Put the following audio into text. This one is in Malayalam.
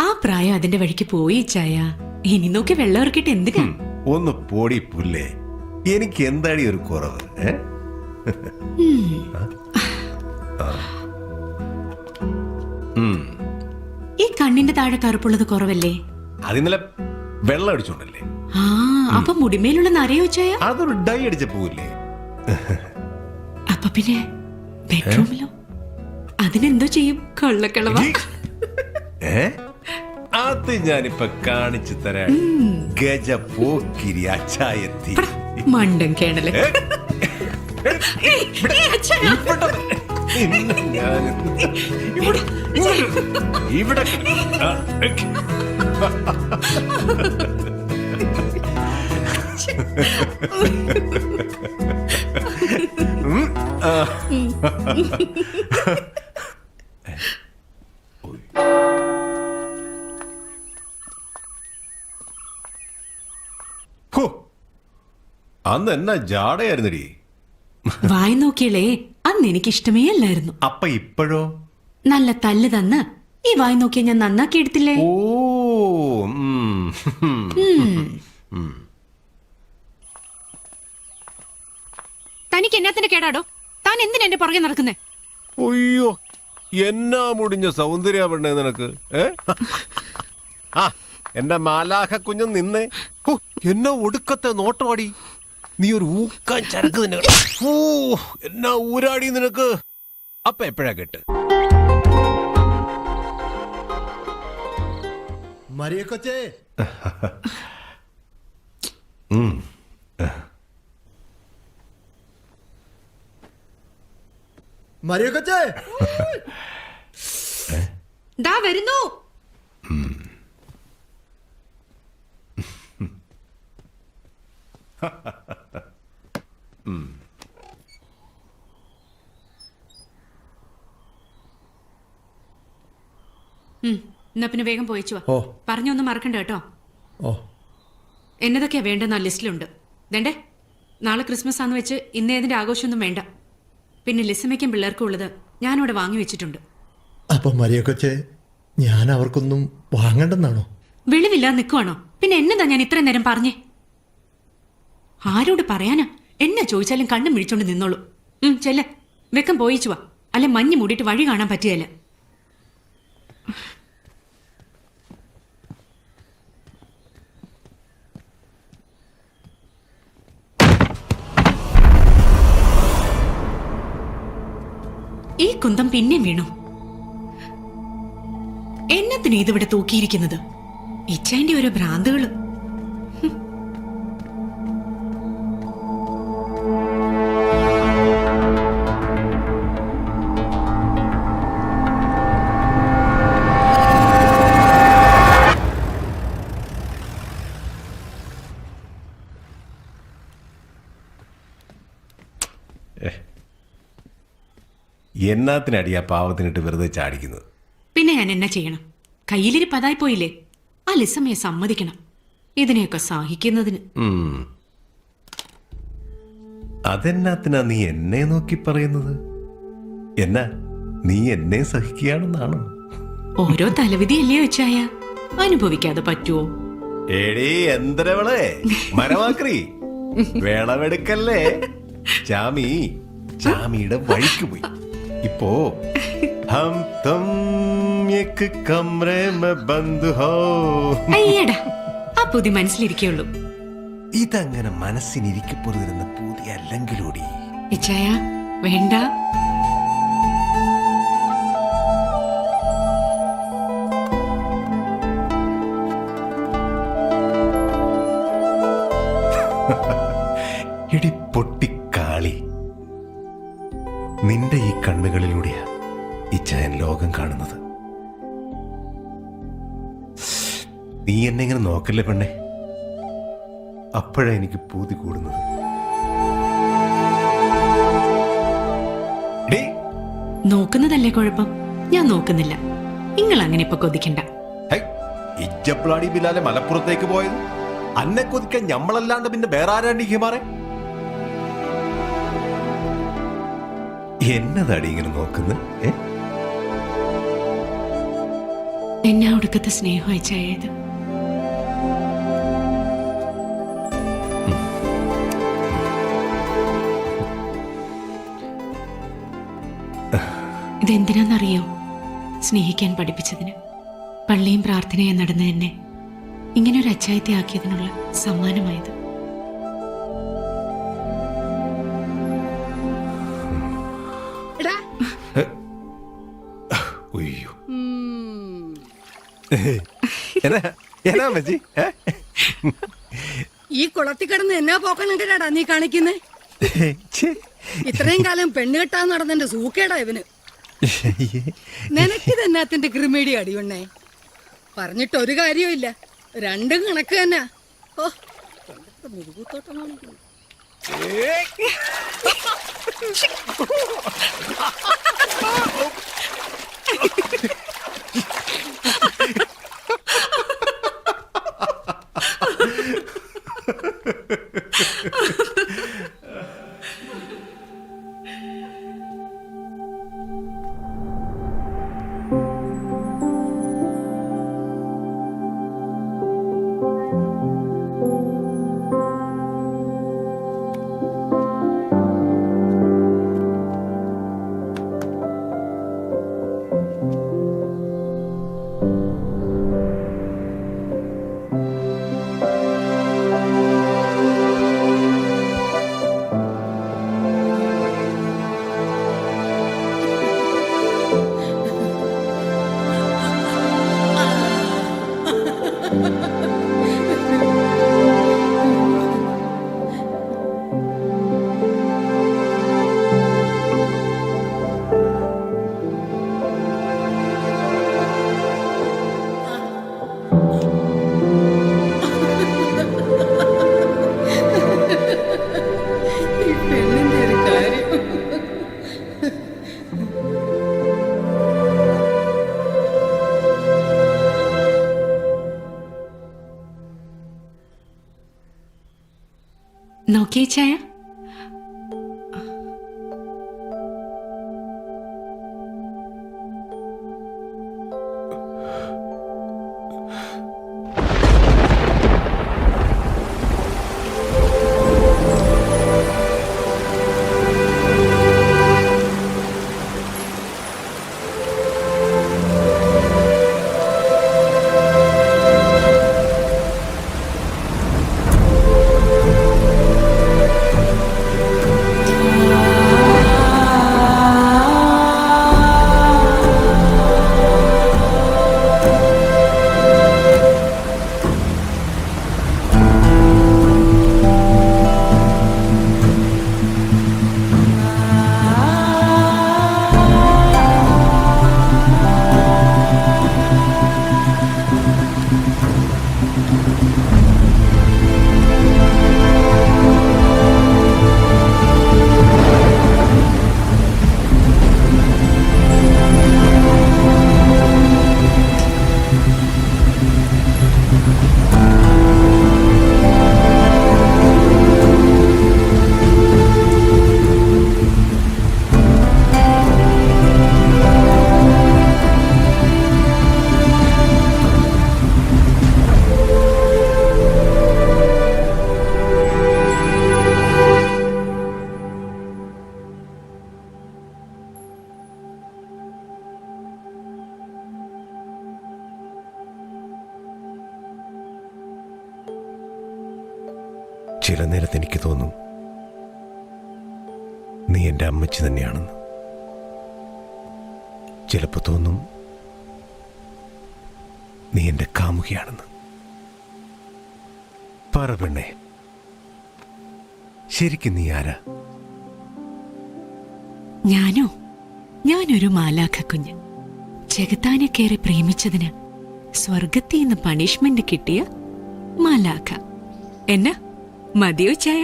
ആ പ്രായം അതിന്റെ വഴിക്ക് പോയി ചായ. ഇനി നോക്കി വെള്ളം ഇറക്കിട്ട് എന്തിനാ? ഒന്ന് പോടി പുല്ലേ, എനിക്ക് എന്താടി ഒരു കുറവ്? ഈ കണ്ണിന്റെ താഴെ കറുപ്പുള്ളത് കുറവല്ലേ? അതിന്നലെ വെള്ളം അടിച്ചോണ്ടല്ലേ. ആ, അപ്പൊ മുടിമേലുള്ള നരയോ ചായ? അതൊരു ഡൈ അടിച്ച പോവില്ലേ? അപ്പൊ പിന്നെ ബെഡ്റൂമിലോ? അതിനെന്തോ ചെയ്യും? കൊള്ളക്കളവ. അത് ഞാനിപ്പൊ കാണിച്ചു തരാം. ഗജ പോക്കിരി അച്ചായത്തി മണ്ടൻ കേണല്. ഇവിടെ അന്ന് എന്നാ ജാടയായിരുന്നടി. വായി നോക്കിയളേ, അന്ന് എനിക്ക് ഇഷ്ടമേ അല്ലായിരുന്നു. അപ്പൊ ഇപ്പോഴോ? നല്ല തല്ല് തന്ന് ഈ വായി നോക്കിയ ഞാൻ നന്നാക്കി എടുത്തില്ലേ? ഓ, തനിക്ക് എന്നാത്തിന്റെ കേടാടോ? താൻ എന്തിനാ എന്റെ പുറകെ നടക്കുന്നേ? അയ്യോ, എന്നാ മുടിഞ്ഞ സൗന്ദര്യാവണ്ടേ നിനക്ക്. ആ, എന്റെ മാലാഖ കുഞ്ഞു നിന്നേ. എന്നാ ഒടുക്കത്തെ നോട്ടമാടി. നീ ഒരു ഊക്കാൻ ചരക്ക് തന്നെ. ഓ, എന്നാ ഊരാടി നിനക്ക്. അപ്പൊ എപ്പോഴാ കേട്ട്? മരിയ കൊച്ചേ, മരിയ കൊച്ചേ, ദാ വരുന്നു. എന്നാ പിന്നെ വേഗം പോയിച്ചു വാ. പറഞ്ഞൊന്നും മറക്കണ്ട കേട്ടോ. എന്നതൊക്കെയാ വേണ്ടെന്ന ലിസ്റ്റിലുണ്ട്. വേണ്ടേ? നാളെ ക്രിസ്മസ് ആന്ന് വെച്ച് ഇന്നേതിന്റെ ആഘോഷമൊന്നും വേണ്ട. പിന്നെ ലിസമയ്ക്കും പിള്ളേർക്കും ഉള്ളത് ഞാനിവിടെ വാങ്ങി വെച്ചിട്ടുണ്ട്. അപ്പൊ മരിയ കൊച്ചേ, ഞാൻ അവർക്കൊന്നും വാങ്ങണ്ടെന്നാണോ? വെളിവില്ലാതെ നിൽക്കുവാണോ? പിന്നെ എന്നതാ ഞാൻ ഇത്രയും നേരം പറഞ്ഞേ? ആരോട് പറയാനാ? എന്നെ ചോദിച്ചാലും കണ്ണും വിളിച്ചോണ്ട് നിന്നോളൂ. ചെല്ല, വെക്കം പോയിച്ചു വാ. അല്ലെ മഞ്ഞ് മൂടിയിട്ട് വഴി കാണാൻ പറ്റിയല്ല. ഈ കുന്തം പിന്നെ വീണു. എന്നത്തിന് ഇതിവിടെ തൂക്കിയിരിക്കുന്നത്? ഇച്ചേന്റെ ഓരോ ഭ്രാന്തുകള്. എന്നാത്തിനടി ആ പാവത്തിനിട്ട് വെറുതെ ചാടിക്കുന്നത്? പിന്നെ ഞാൻ എന്നാ ചെയ്യണം? കയ്യിലിരി പതായി പോയില്ലേ? ആ ലിസമ്മയെ സമ്മതിക്കണം ഇതിനെയൊക്കെ സഹിക്കുന്നതിന്. അതെന്നാത്തിനാ നീ എന്നെ നോക്കി പറയുന്നത്? എന്നാ നീ എന്നെ സഹിക്കുകയാണെന്നാണോ? ഓരോ തലവിധിയല്ലേ വെച്ചായ, അനുഭവിക്കാതെ പറ്റുമോ? എടീ എന്തരവളെ മരമാക്രി, വേളവെടുക്കല്ലേ. ചാമിയുടെ വഴിക്ക് പോയി. ഇപ്പോ ഹം തും ഏക് കമറേ മേ ബന്ദ് ഹോ. അയ്യടാ, ആ പുതി മനസ്സിലിരിക്കുള്ളൂ. ഇതങ്ങനെ മനസ്സിനിരിക്കപ്പെടുന്ന പുതിയ അല്ലെങ്കിലൂടി. ഇച്ചായ വേണ്ട. ഇടി പൊട്ടിക്കാളി, നിന്റെ ഈ കണ്ണുകളിലൂടെയാ ഇച്ചായൻ ലോകം കാണുന്നത്. നീ എന്നെ ഇങ്ങനെ നോക്കല്ലേ പെണ്ണെ, അപ്പോഴാ എനിക്ക് പൂതി കൂടുന്നത്. നോക്കുന്നതല്ലേ കുഴപ്പം? ഞാൻ നോക്കുന്നില്ല. നിങ്ങൾ അങ്ങനെ ഇപ്പൊ കൊതിക്കണ്ട. ഇജ്ജപ്ലാടി ബിലാലെ മലപ്പുറത്തേക്ക് പോയത് അന്നെ കൊതിക്കാൻ ഞമ്മളല്ലാണ്ട് പിന്നെ വേറെ ആരാണ്ട് ഹിമാറെ? എന്നതാടി ഇങ്ങനെ നോക്കുന്നത്? എന്നെ ഒടുക്കത്തെ സ്നേഹം അയച്ചായത്. ഇതെന്തിനാന്നറിയോ? സ്നേഹിക്കാൻ പഠിപ്പിച്ചതിന്, പള്ളിയും പ്രാർത്ഥനയും നടന്ന എന്നെ ഇങ്ങനൊരു അച്ചായത്തെ ആക്കിയതിനുള്ള സമ്മാനമായത്. ഉയ്യോ. എന്നാ അമ്മച്ചി? ഈ കുളത്തിൽ കിടന്ന് എന്നാ പോക്കണുണ്ടാ നീ കാണിക്കുന്നേ? ഇത്രയും കാലം പെണ്ണ് കെട്ടാൻ നടന്നെന്റെ സൂക്കേടാ ഇവന്. നിനക്കിത് എന്നാത്തിന്റെ ക്രിമേഡി അടിയുണ്ണേ? പറഞ്ഞിട്ടൊരു കാര്യമില്ല, രണ്ടും കണക്ക് തന്നെ. ഓ, മുതുകൂത്തോട്ടം കാണിക്കുന്നു. നോക്കിയേ ചായ. ചില നേരത്ത് എനിക്ക് തോന്നും നീ എൻ്റെ അമ്മച്ചി തന്നെയാണെന്ന്. ചിലപ്പോൾ തോന്നും നീ എൻ്റെ കാമുകിയാണെന്ന്. പറ പെണ്ണേ, ശരിക്കും നീ ആരാ? ഞാനൊരു മാലാഖ കുഞ്ഞ്. ചെകുത്താനെ കയറി പ്രേമിച്ചതിന് സ്വർഗത്തിൽ നിന്ന് പണിഷ്മെന്റ് കിട്ടിയ മാലാഖ. എന്നാ മതിയോ ചായ?